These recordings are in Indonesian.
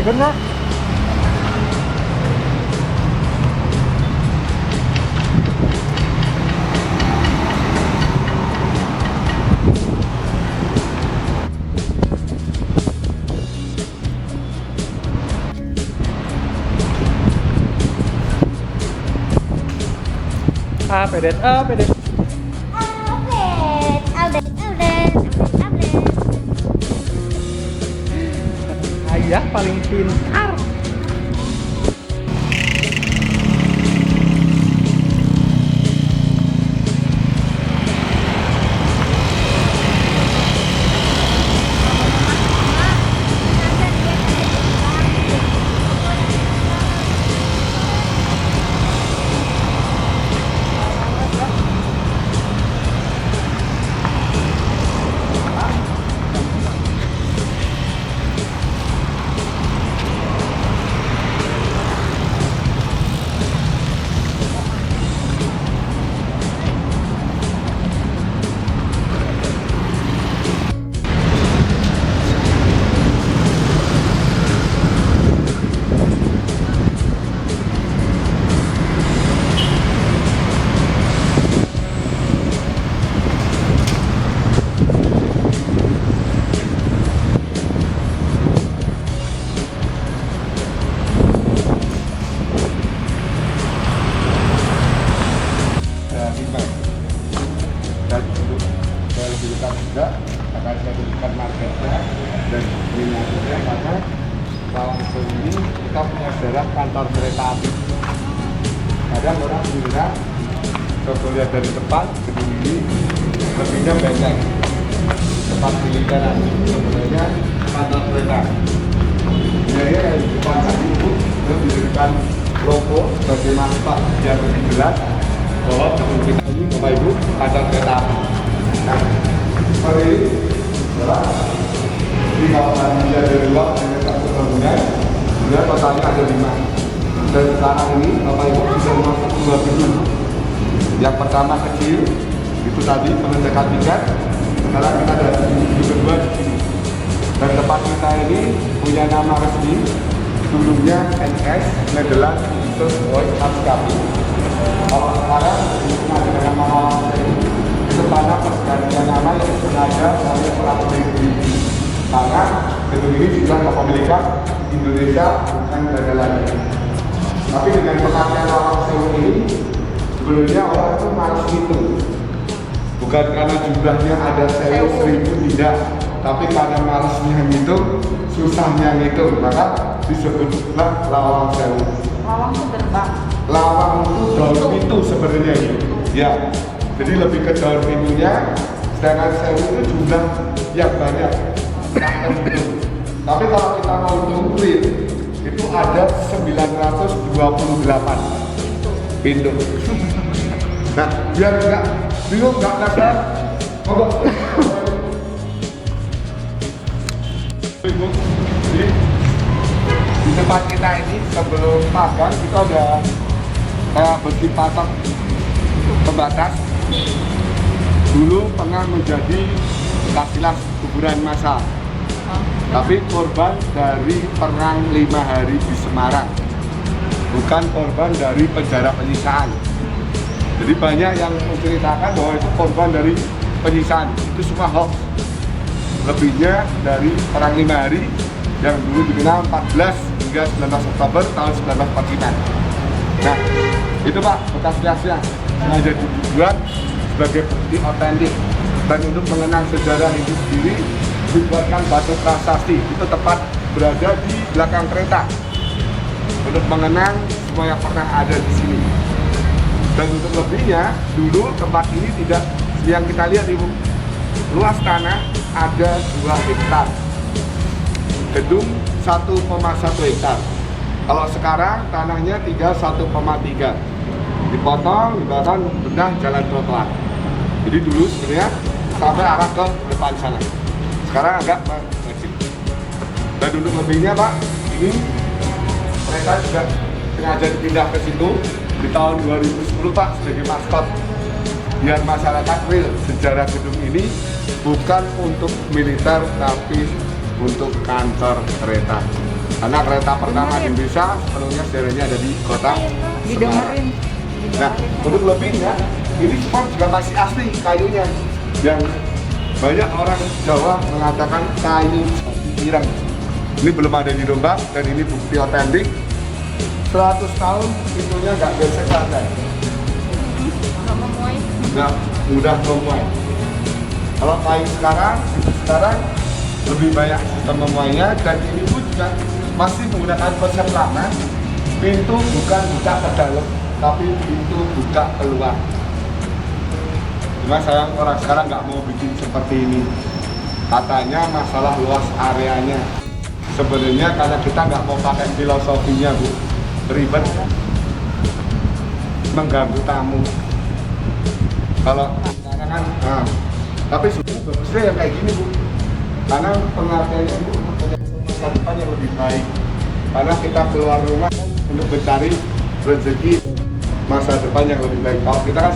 bener. Pedet, pedet. Ayah paling pintar. Juga akan saya berikan marketnya dan miniaturnya karena langsung ini kita punya sejarah kantor kereta api. Kadang orang bilang kalau lihat dari depan gedung ini lebihnya benteng tempat militeran, sebenarnya kantor kereta. Biaya yang di depan tadi itu diberikan logo sebagai maskot biar lebih jelas bahwa gedung kita ini Bapak Ibu kantor kereta api. Nah, seperti ini adalah di kawasan India dari luar dengan satu bangunan, kemudian totalnya ada 5. Dan sekarang ini Bapak Ibu bisa masuk 2 pintu. Yang pertama kecil, itu tadi pengecekan tiket. Sekarang kita ada pintu kedua di sini. Dan tempat kita ini punya nama resmi, dulunya NS Nederland Instituut Ooit Maatschappij. Kalau sekarang ada nama itu karena pergantian nama yang sengaja oleh pelaku ini karena gedung ini sudah kepemilikan Indonesia bukan Nederland. Tapi dengan pemakaian lawang sewu ini sebenarnya orang itu malas itu bukan karena jumlahnya ada 1.000 tidak, tapi karena malasnya itu susahnya itu maka disebutlah lawang sewu. Lawang itu gerbang. Lawang itu daun pintu sebenarnya itu ya. Jadi lebih ke daun pintunya, sedangkan sewu itu jumlah yang banyak. Tapi kalau kita mau clear, itu ada 928 pintu. Nah, biar nggak bingung, nggak kasar, monggo. Jadi di tempat kita ini sebelum pagar kita ada kayak besi patok pembatas. Dulu pernah menjadi bekas kuburan massal, tapi korban dari perang 5 hari di Semarang, bukan korban dari penjara penyiksaan. Jadi banyak yang menceritakan bahwa itu korban dari penyiksaan, itu semua hoax. Lebihnya dari perang 5 hari yang dulu dikenal 14 hingga 19 Oktober tahun 1945. Nah, itu Pak, bekas kiasnya sengaja dibuat sebagai bukti otentik dan untuk mengenang sejarah itu sendiri dibuatkan batu prasasti, itu tepat berada di belakang kereta untuk mengenang semua yang pernah ada di sini. Dan untuk lebihnya, dulu tempat ini tidak yang kita lihat Ibu, luas tanah ada 2 hektar, gedung 1,1 hektar. Kalau sekarang tanahnya tinggal 1,3, dipotong, dibakar, bedah jalan trotoar. Jadi dulu sebenarnya sampai arah ke depan sana. Sekarang agak mengecil. Dan duduk lebihnya Pak, ini mereka juga sengaja dipindah ke situ di tahun 2010 Pak sebagai maskot. Biar masyarakat real sejarah gedung ini bukan untuk militer tapi untuk kantor kereta. Karena kereta pertama di Indonesia sepenuhnya serinya ada di kota Semarang. Didengerin. Nah, untuk lebihnya, ini semua juga masih asli kayunya. Yang banyak orang Jawa mengatakan kayu ireng. Ini belum ada di Jombang dan ini bukti otentik. 100 tahun pintunya nggak gesek lantai. Nggak memuai. Nggak mudah memuai. Kalau kayu sekarang lebih banyak sistem memuainya, dan ini pun juga masih menggunakan konsep lama. Pintu bukan buka ke dalam, tapi pintu buka keluar. Cuma sayang orang sekarang nggak mau bikin seperti ini. Katanya masalah luas areanya. Sebenarnya karena kita nggak mau pakai filosofinya, Bu, ribet, mengganggu tamu. Kalau sekarang kan, tapi sebenarnya bagusnya yang kayak gini, Bu. Karena pengertiannya, Bu, masa depan yang lebih baik. Karena kita keluar rumah untuk mencari rezeki masa depan yang lebih baik. Kalau kita kan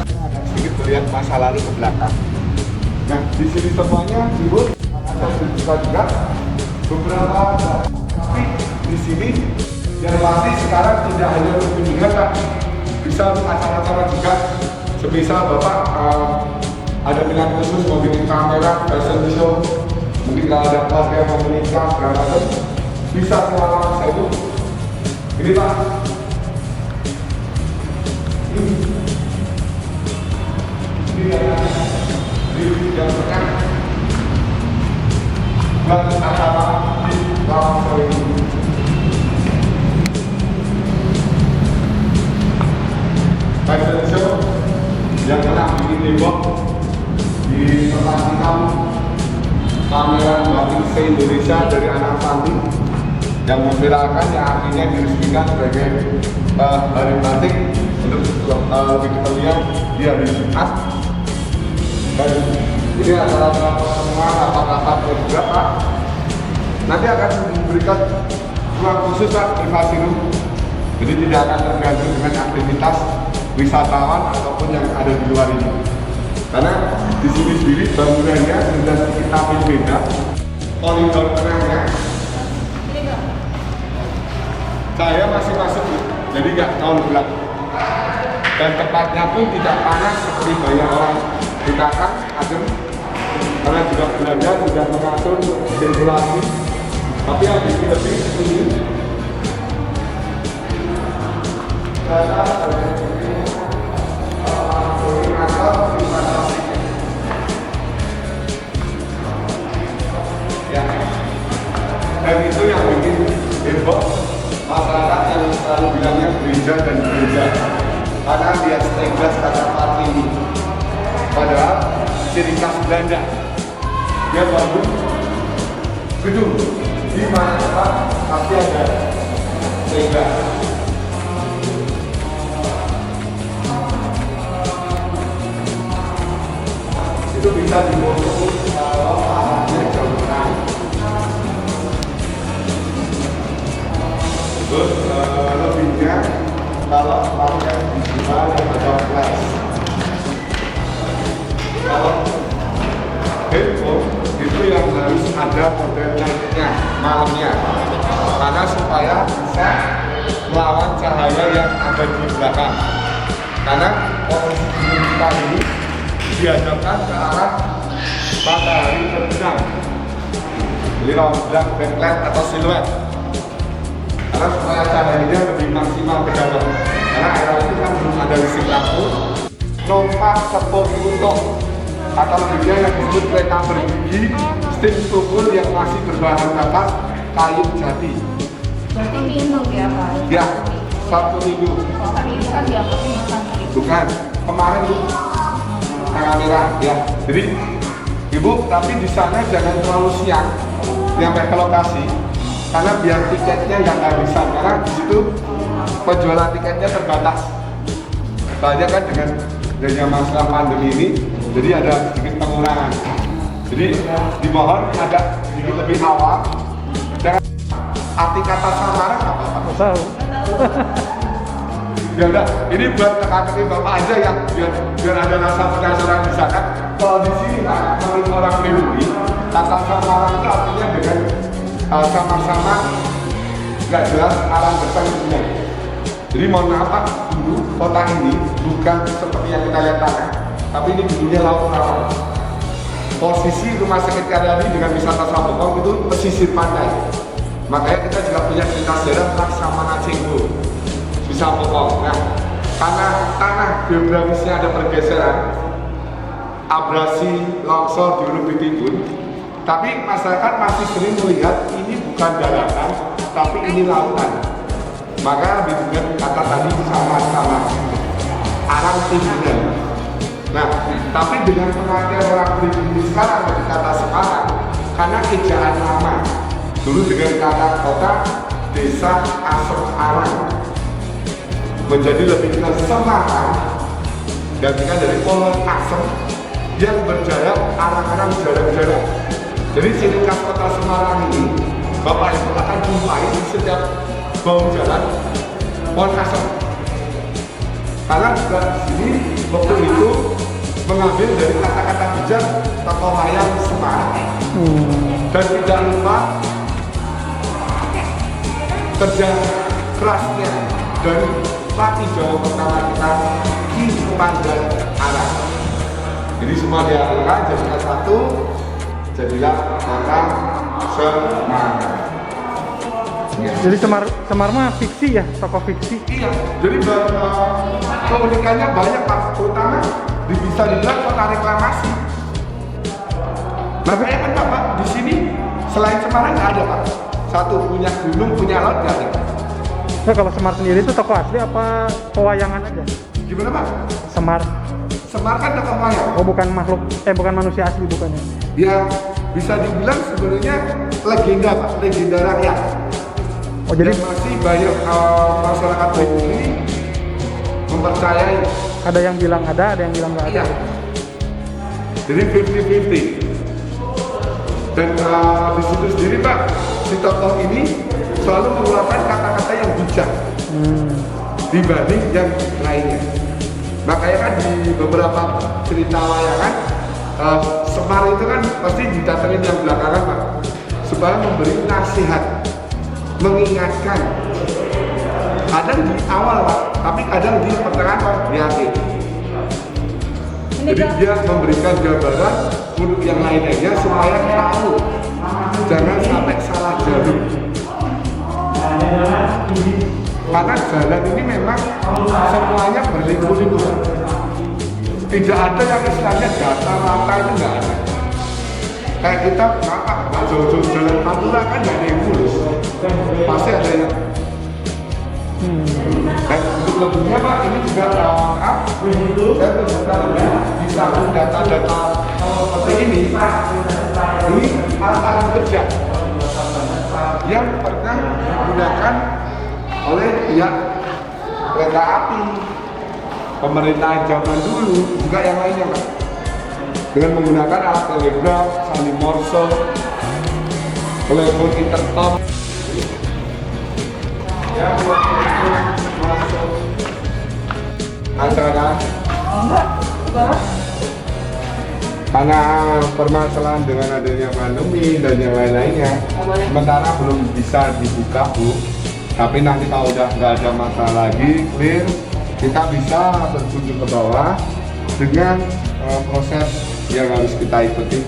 sedikit melihat masa lalu ke belakang. Nah, di sini semuanya, Ibu, ada juga beberapa, tapi di sini yang pasti sekarang tidak hanya untuk kunjungan, Pak, bisa untuk acara-acara juga. Semisal Bapak ada minat khusus mau bikin kamera, fashion show, mungkin kalau ada keluarga yang mau menikah, segala macam, bisa selama saya itu. Ini Pak, ini yang tengah buat acara di Lawang Sore ini. Fashion show yang menang di tembok di pertandingan pameran batik se-Indonesia dari anak Santi yang memviralkan, yang artinya diresmikan sebagai hari batik untuk lebih kita lihat di hari Jumat. Dan ini adalah pertemuan rapat-rapat juga, Pak. Nanti akan diberikan ruang khusus, Pak, privasi room. Jadi tidak akan tergantung dengan aktivitas wisatawan ataupun yang ada di luar ini. Karena di sini sendiri bangunannya sudah sedikit beda, koridor tengahnya. Saya masih masuk, jadi nggak tahun gelap. Dan tempatnya pun tidak panas seperti banyak orang dikatakan adem. Karena juga Belanda sudah mengatur sirkulasi. Tapi yang lebih tinggi. Ya, dan itu yang bikin heboh masyarakat yang selalu bilangnya gereja dan gereja, karena dia tegas kata parti ini. Padahal ciri khas Belanda, dia bangun gedung di mana tempat pasti ada tenda. Itu bisa difoto kalau arahnya jauh tengah. Terus lebihnya kalau pakai digital dan ada flash. Kalau handphone itu yang harus ada model nightnya, malamnya, karena supaya bisa melawan cahaya yang ada di belakang. Karena posisi kita ini dihadapkan ke arah matahari terbenam. Jadi kalau bilang backlight atau siluet, karena supaya cahayanya lebih maksimal ke dalam. Karena era itu kan belum ada listrik lampu, nompak sepur untuk atau lebihnya yang disebut kereta bergigi steam tukul yang masih berbahan bakar kayu jati. Berarti minum ya, Pak? Ya, 1 minggu. Kalau ini kan dianggapnya makan. Bukan, kemarin Bu, tanggal merah ya. Jadi Ibu, tapi di sana jangan terlalu siang nyampe ke lokasi, karena biar tiketnya yang kehabisan, karena di situ penjualan tiketnya terbatas. Soalnya kan dengan adanya masalah pandemi ini, jadi ada sedikit pengurangan. Jadi dimohon agak sedikit lebih awal. Jangan arti kata samaran apa apa. Tahu. Ya udah, ini buat teka-teki Bapak aja yang biar ada rasa penasaran di sana. Kalau di sini Pak, menurut orang pribumi, kata samaran itu artinya dengan sama-sama nggak jelas arah bertangnya. Jadi mohon maaf Pak, dulu kota ini bukan seperti yang kita lihat sekarang, tapi ini dulunya laut rawa. Posisi rumah sakit Karyadi dengan wisata Sampokong itu pesisir pantai. Makanya kita juga punya cerita sejarah Laksamana Cengho di Sampokong. Nah, karena tanah geografisnya ada pergeseran, abrasi, longsor di Gunung Bitimbun, tapi masyarakat masih sering melihat ini bukan daratan, tapi ini lautan. Maka dengan kata tadi sama-sama arang timbunan. Nah, tapi dengan pengertian orang pribumi sekarang dari kata sekarang, karena ejaan lama dulu dengan kata kota, desa, asem, arang menjadi lebih ke Semarang, gantikan dari pohon asem yang berjarak arang-arang jarak-jarak. Jadi ciri khas kota Semarang ini Bapak Ibu akan jumpai di setiap bawah jalan pohon asem. Karena juga di sini waktu itu mengambil dari kata-kata bijak tokoh wayang Semar. Dan tidak lupa kerja kerasnya dari pelatih Jawa pertama kita Ki Pandan Arang. Jadi semua diarahkan jadilah satu, jadilah kota Semarang. Ya. Jadi Semar mah fiksi ya, tokoh fiksi. Iya, jadi keunikannya banyak Pak, terutama bisa dibilang kota reklamasi. Makanya kan Pak, di sini selain Semarang nggak ada Pak. Satu punya gunung, punya laut nggak ada. Nah, kalau Semar sendiri itu tokoh asli apa pewayangan aja? Gimana Pak? Semar. Semar kan tokoh wayang. Oh, bukan makhluk, bukan manusia asli bukannya? Ya bisa dibilang sebenarnya legenda Pak, legenda rakyat. Oh, jadi dan masih banyak masyarakat pribumi mempercayai. ada yang bilang ada yang bilang nggak ada. Iya. Jadi 50-50. Dan di situ sendiri Pak, si tokoh ini selalu mengeluarkan kata-kata yang bijak dibanding yang lainnya. Makanya kan di beberapa cerita wayangan Semar itu kan pasti didatengin yang belakangan Pak, supaya memberi nasihat, mengingatkan. Kadang di awal Pak, tapi kadang di pertengahan Pak, di akhir. Jadi dia memberikan gambaran untuk yang lainnya supaya tahu, jangan sampai salah jalur. Karena jalan ini memang semuanya berliku-liku. Tidak ada yang istilahnya datar rata, itu nggak ada. Kayak kita nggak jauh-jauh jalan Pantura kan nggak ada yang mulus, pasti ada yang. Dan untuk lebihnya Pak, ini juga saya terbuka lebih bisa data-data seperti ini alat-alat kerja yang pernah digunakan oleh pihak kereta api, pemerintahan zaman dulu, juga yang lainnya Pak, dengan menggunakan alat telegraf, sandi morse, telepon intercom. Ya, buat masuk acara karena permasalahan dengan adanya pandemi dan yang lain-lainnya sementara belum bisa dibuka Bu, tapi nanti kalau udah nggak ada masalah lagi, clear, kita bisa berkunjung ke bawah dengan proses yang harus kita ikuti,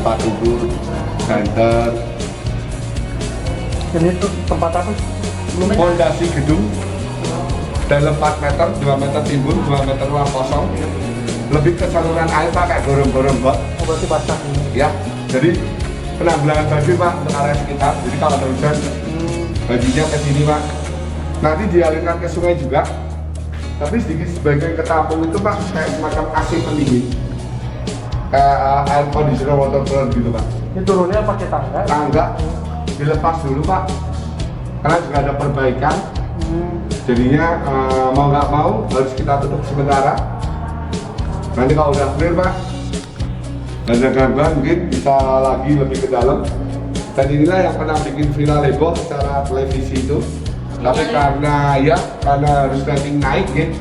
Pak Tubuh, center. Ini tuh tempat apa? Fondasi gedung dalam 4 meter, 2 meter timbun, 2 meter ruang kosong. Lebih ke saluran air Pak, kayak gorong-gorong Pak. Oh, berarti basah ini. Ya, jadi penanggulangan banjir Pak untuk area sekitar. Jadi kalau ada hujan, banjirnya ke sini Pak. Nanti dialirkan ke sungai juga. Tapi sedikit sebagian ketampung itu Pak, kayak semacam AC pendingin. Kayak air conditioner water cooler gitu Pak. Ini turunnya pakai tangga. Tangga dilepas dulu Pak, karena juga ada perbaikan. Jadinya mau nggak mau harus kita tutup sementara. Nanti kalau udah clear Pak, dan ada gangguan mungkin bisa lagi lebih ke dalam. Dan inilah yang pernah bikin viral heboh secara televisi itu. Tapi karena harus rating naik gitu,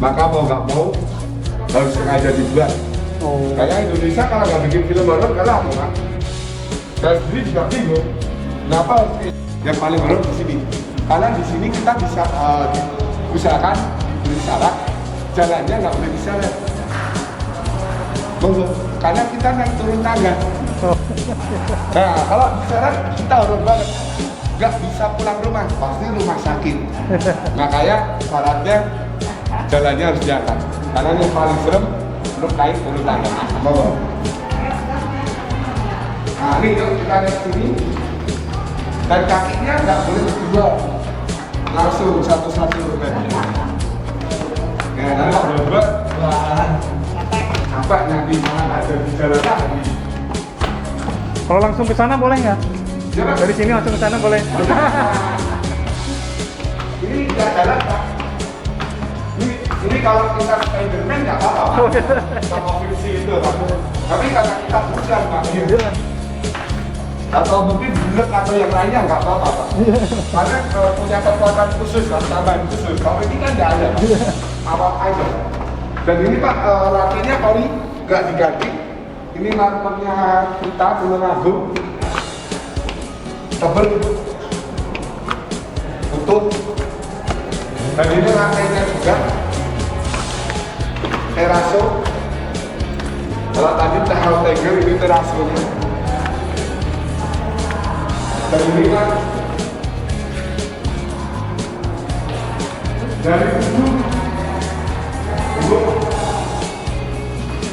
maka mau nggak mau harus sengaja dibuat. Kayak Indonesia kalau nggak bikin film horor nggak laku Pak. Saya sendiri juga bingung, kenapa harus Yang paling baru di sini. Karena di sini kita bisa usahakan beri syarat jalannya nggak boleh diseret. Monggo, karena kita naik turun tangga. Nah, kalau diseret kita harus banget. Nggak bisa pulang rumah, pasti rumah sakit. Makanya syaratnya jalannya harus diangkat. Karena yang paling serem untuk naik turun tangga. Monggo. Nah, ini yuk kita naik sini. Dan kakinya nggak boleh berdua, langsung satu-satu. Ya, nanti kalau berdua, capek nanti malah ada di jalan lagi. Kalau langsung ke sana boleh nggak? Jalan. Dari sini langsung ke sana boleh. Ini nggak jalan, Pak. Ini kalau kita Spiderman nggak apa-apa, Pak. Sama fiksi itu, Pak. Tapi karena kita hujan, Pak. Atau mungkin bulat atau yang lainnya nggak apa-apa, Pak. Karena punya kekuatan khusus, Pak, tambahan khusus. Kalau ini kan nggak ada, Pak. Awal aja. Dan ini, Pak, lakinya kali nggak diganti. Ini marmernya kita Tulung Agung. Tebel, utuh. Dan ini lantainya juga teraso. Kalau tadi tahal tegel, ini terasonya. Dan ini kan dari ujung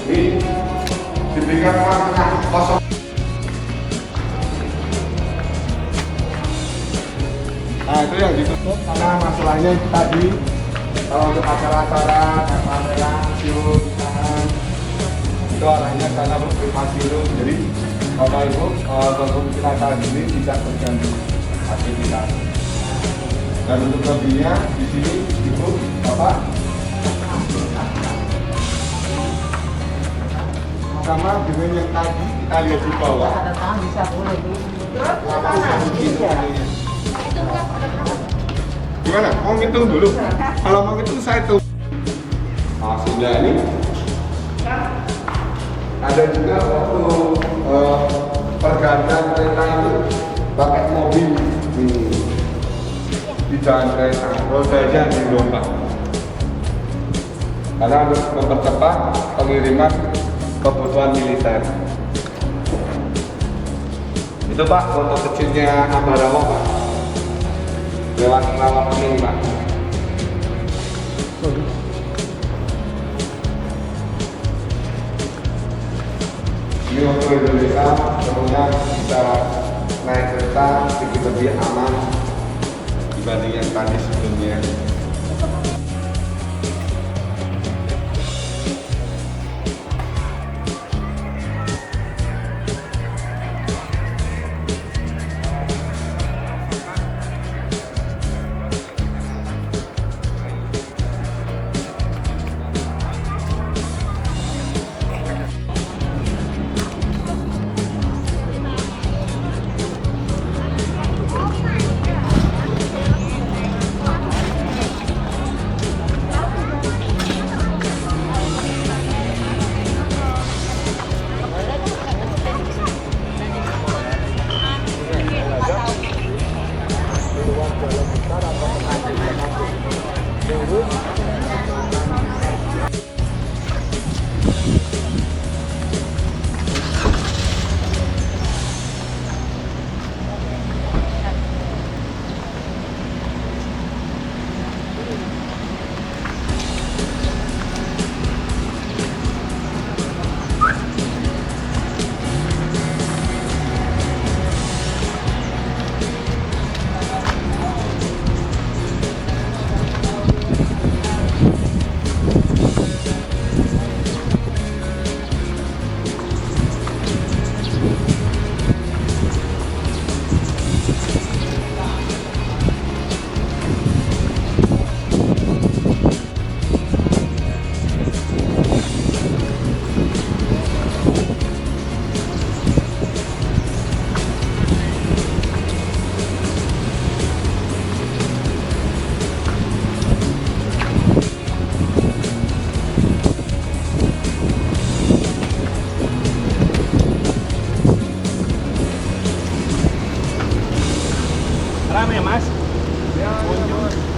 ini diberikan warna kosong. Nah, itu yang ditutup karena masalahnya itu tadi kalau untuk acara-acara kayak pameran, show, nikahan itu arahnya sana privasi itu. Jadi Bapak Ibu, untuk acara ini tidak terganggu aktivitas. Dan untuk lebihnya di sini Ibu, Bapak, sama dengan yang tadi kita lihat di bawah. Ada tangan bisa boleh Bu. Bapak bisa begini anunya. Gimana? Mau ngitung dulu? Kalau mau ngitung saya hitung. Nah, sudah ini. Ada juga waktu pergantian kereta itu pakai mobil ini di jalan kereta, rodanya dilompat. Karena untuk mempercepat pengiriman kebutuhan militer. Itu Pak, foto kecilnya Ambarawa Pak. Lewat lawang ini Pak. Ini untuk Indonesia tentunya bisa naik kereta sedikit lebih aman dibanding yang tadi sebelumnya. Mas. Ya,